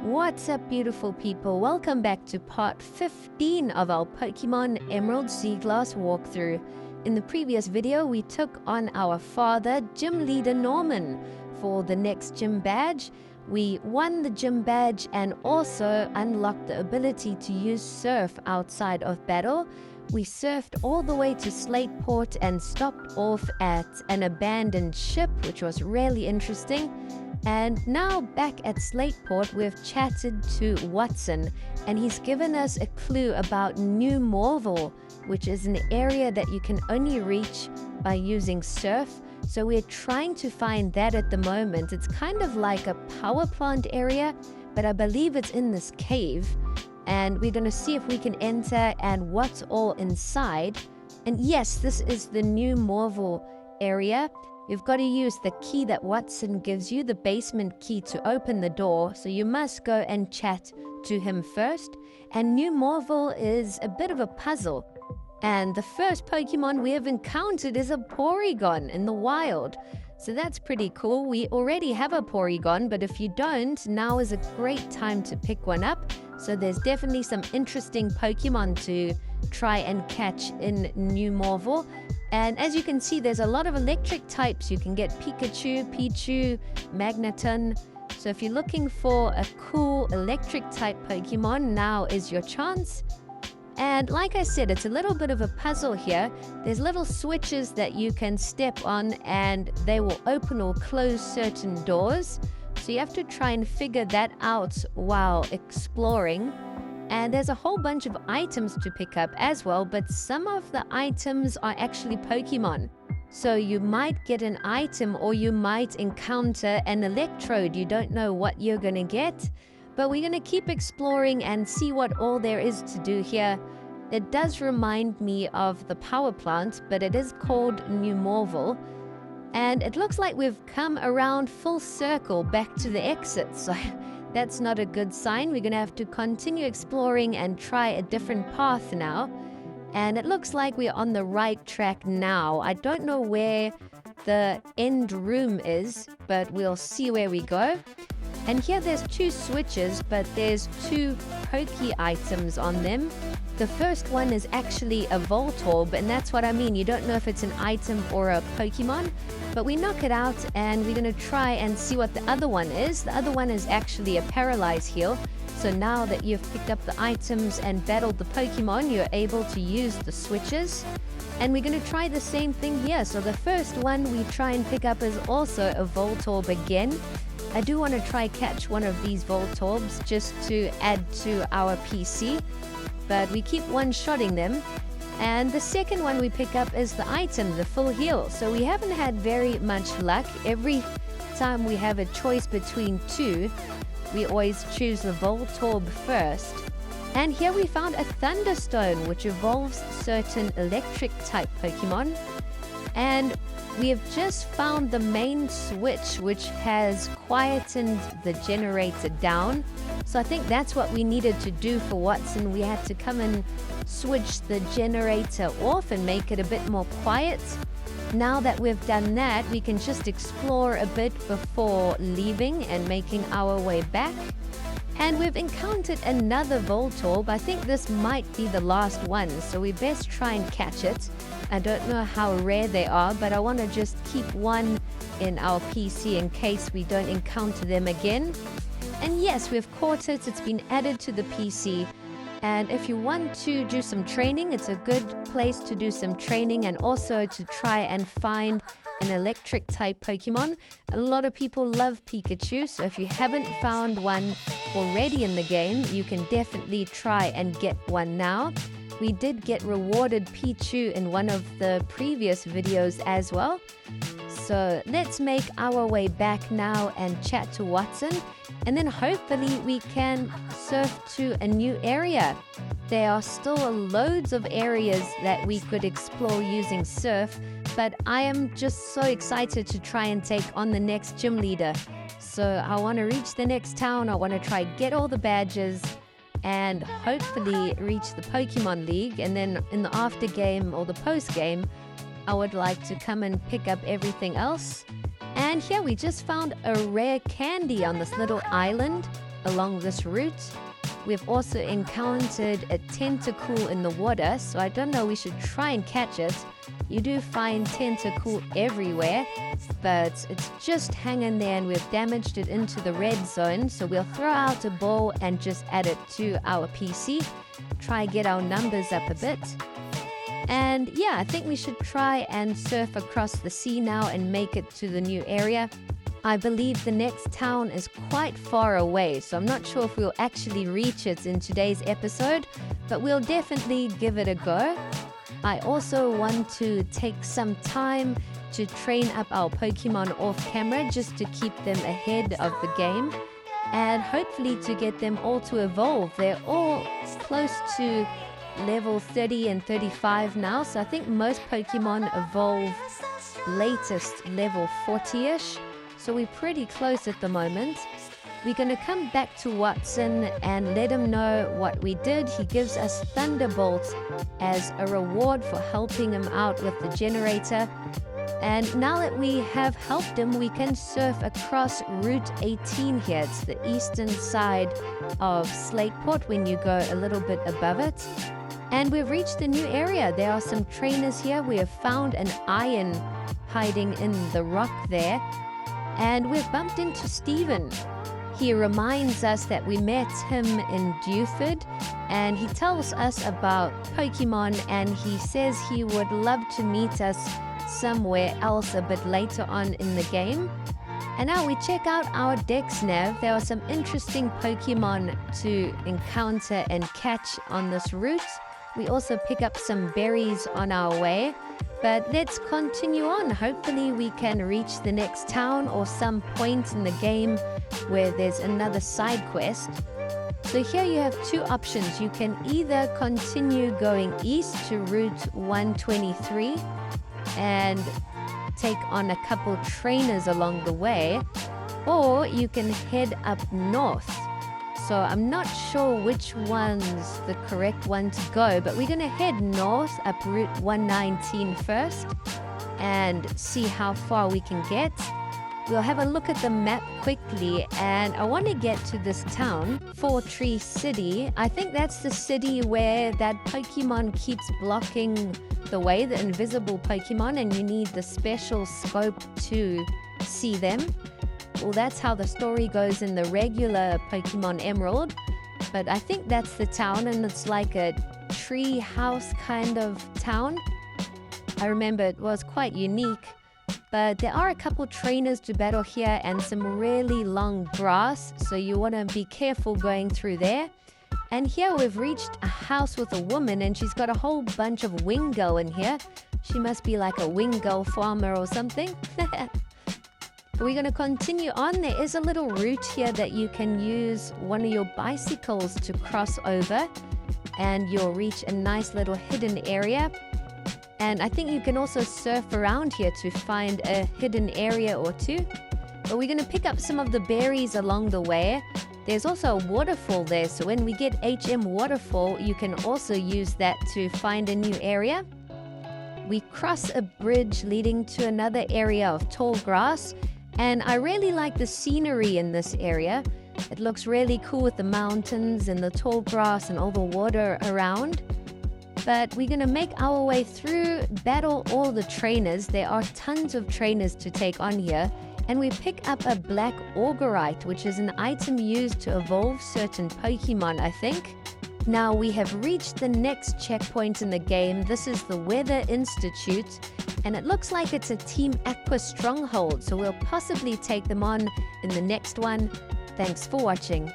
What's up, beautiful people? Welcome back to part 15 of our Pokemon Emerald Seaglass walkthrough. In the previous video, we took on our father, Gym Leader Norman, for the next gym badge. We won the gym badge and also unlocked the ability to use surf outside of battle. We surfed all the way to Slateport and stopped off at an abandoned ship, which was really interesting. And now back at Slateport, we've chatted to Watson, and he's given us a clue about New Mauville, which is an area that you can only reach by using surf. So we're trying to find that at the moment. It's kind of like a power plant area, but I believe it's in this cave. And we're going to see if we can enter and what's all inside. And yes, this is the New Mauville area. You've got to use the key that Watson gives you, the basement key, to open the door. So you must go and chat to him first. And New Mauville is a bit of a puzzle. And the first Pokemon we have encountered is a Porygon in the wild. So that's pretty cool. We already have a Porygon, but if you don't, now is a great time to pick one up. So there's definitely some interesting Pokemon to try and catch in New Mauville. And as you can see, there's a lot of electric types. You can get Pikachu, Pichu, Magneton. So if you're looking for a cool electric type Pokemon, now is your chance. And like I said, it's a little bit of a puzzle here. There's little switches that you can step on and they will open or close certain doors. So you have to try and figure that out while exploring. And there's a whole bunch of items to pick up as well, but some of the items are actually Pokemon. So you might get an item or you might encounter an electrode. You don't know what you're going to get. But we're going to keep exploring and see what all there is to do here. It does remind me of the power plant, but it is called New Mauville. And it looks like we've come around full circle back to the exit. So that's not a good sign. We're going to have to continue exploring and try a different path now. And it looks like we're on the right track now. I don't know where the end room is, but we'll see where we go. And here there's two switches, but there's two Poke items on them. The first one is actually a Voltorb, and that's what I mean. You don't know if it's an item or a Pokemon, but we knock it out and we're going to try and see what the other one is. The other one is actually a Paralyze Heal. So now that you've picked up the items and battled the Pokemon, you're able to use the switches. And we're going to try the same thing here. So the first one we try and pick up is also a Voltorb again. I do want to try catch one of these Voltorbs just to add to our PC, but we keep one-shotting them. And the second one we pick up is the item, the full heal. So we haven't had very much luck. Every time we have a choice between two, we always choose the Voltorb first. And here we found a Thunderstone, which evolves certain electric type Pokemon. And we have just found the main switch, which has quietened the generator down. So I think that's what we needed to do for Watson. We had to come and switch the generator off and make it a bit more quiet. Now that we've done that, we can just explore a bit before leaving and making our way back. And we've encountered another Voltorb. I think this might be the last one, so we best try and catch it. I don't know how rare they are, but I want to just keep one in our PC in case we don't encounter them again. And yes, we've caught it. It's been added to the PC. And if you want to do some training, it's a good place to do some training and also to try and find an electric type Pokemon. A lot of people love Pikachu, so if you haven't found one already in the game, you can definitely try and get one now. We did get rewarded Pichu in one of the previous videos as well. So let's make our way back now and chat to Watson, and then hopefully we can surf to a new area. There are still loads of areas that we could explore using surf, but I am just so excited to try and take on the next gym leader. So I want to reach the next town. I want to try get all the badges and hopefully reach the Pokemon League, and then in the after game or the post game I would like to come and pick up everything else. And here we just found a rare candy on this little island along this route. We've also encountered a tentacle in the water, so I don't know, we should try and catch it. You do find tentacle everywhere, but it's just hanging there and we've damaged it into the red zone. So we'll throw out a ball and just add it to our PC. Try get our numbers up a bit. And yeah, I think we should try and surf across the sea now and make it to the new area. I believe the next town is quite far away, so I'm not sure if we'll actually reach it in today's episode, but we'll definitely give it a go. I also want to take some time to train up our Pokemon off camera just to keep them ahead of the game and hopefully to get them all to evolve. They're all close to level 30 and 35 now, so I think most Pokemon evolve latest level 40-ish, so we're pretty close at the moment. We're going to come back to Watson and let him know what we did. He gives us Thunderbolt as a reward for helping him out with the generator. And now that we have helped him, we can surf across Route 18 here. It's the eastern side of Slateport when you go a little bit above it. And we've reached a new area. There are some trainers here. We have found an iron hiding in the rock there. And we've bumped into Steven. He reminds us that we met him in Dewford, and he tells us about Pokemon, and he says he would love to meet us somewhere else a bit later on in the game. And now we check out our Dex Nav. There are some interesting Pokemon to encounter and catch on this route. We also pick up some berries on our way. But let's continue on. Hopefully we can reach the next town or some point in the game where there's another side quest. So here you have two options. You can either continue going east to Route 123 and take on a couple trainers along the way, or you can head up north. So I'm not sure which one's the correct one to go, but we're going to head north up Route 119 first and see how far we can get. We'll have a look at the map quickly, and I want to get to this town, Four Tree City. I think that's the city where that Pokemon keeps blocking the way, the invisible Pokemon, and you need the special scope to see them. Well, that's how the story goes in the regular Pokemon Emerald, but I think that's the town, and it's like a tree house kind of town. I remember it was quite unique, but there are a couple trainers to battle here and some really long grass, so you want to be careful going through there. And here we've reached a house with a woman, and she's got a whole bunch of Wingull in here. She must be like a Wingull farmer or something. We're going to continue on. There is a little route here that you can use one of your bicycles to cross over, and you'll reach a nice little hidden area. And I think you can also surf around here to find a hidden area or two. But we're going to pick up some of the berries along the way. There's also a waterfall there, so when we get HM Waterfall, you can also use that to find a new area. We cross a bridge leading to another area of tall grass. And I really like the scenery in this area. It looks really cool with the mountains and the tall grass and all the water around. But we're going to make our way through, battle all the trainers. There are tons of trainers to take on here. And we pick up a black Augerite, which is an item used to evolve certain Pokemon, I think. Now we have reached the next checkpoint in the game. This is the Weather Institute. And it looks like it's a Team Aqua stronghold, so we'll possibly take them on in the next one. Thanks for watching.